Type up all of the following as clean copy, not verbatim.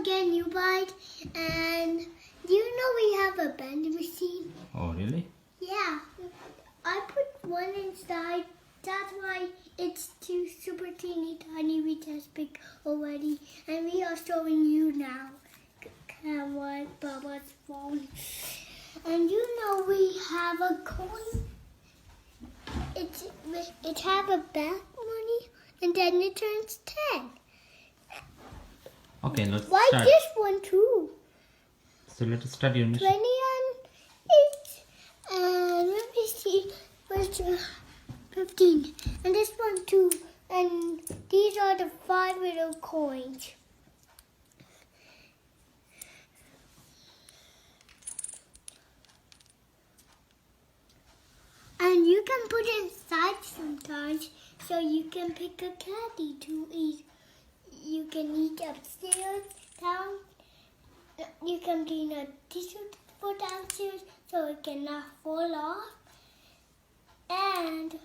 again, you bite. And you know we have a vending machine? Oh, really? Yeah. I put one inside. That's why it's too super teeny tiny. We just pick already. And we are showing you now. Come on, Bubba's phone. And you know we have a coin. It have a back money. And then it turns 10. Okay, let's Why start. this one too? So let us start your 20 mission. and 8. And let me see. Where's 15? And this one too. And these are the 5 little coins. And you can put it inside sometimes, so you can pick a candy to eat. You can eat upstairs, down. You can clean a tissue for downstairs so it cannot fall off. And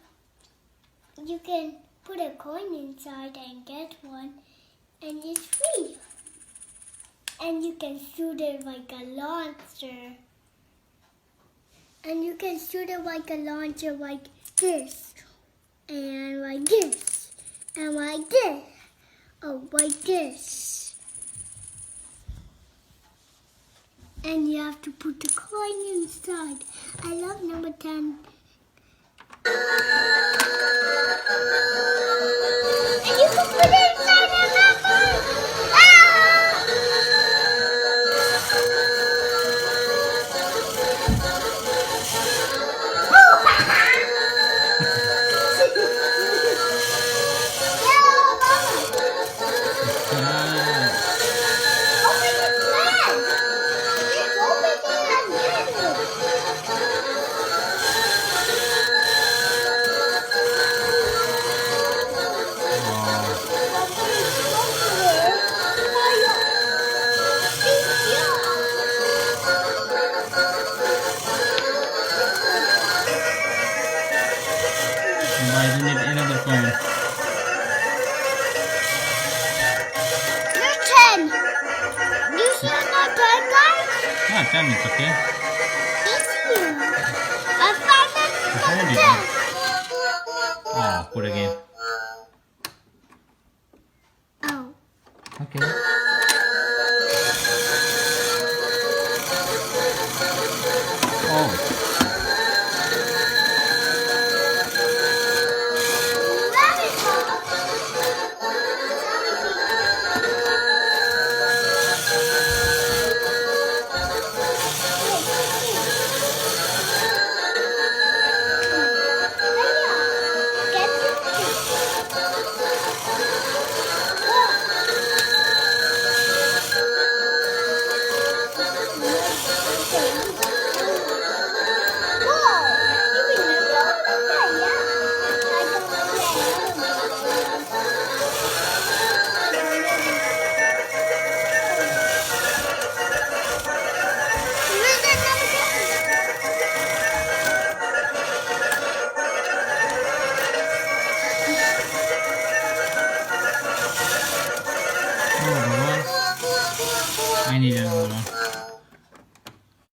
you can put a coin inside and get one, and it's free. And you can shoot it like a launcher. And you can shoot it like a launcher like this. And like this. And like this. Oh, like this. And you have to put the coin inside. I love number 10. And you can put it inside the number. Why do you need another coin? You're 10. You see my bad guys? Ah, 10 is okay. Easy. I found Hold it. it. Oh, put again. Oh. Okay.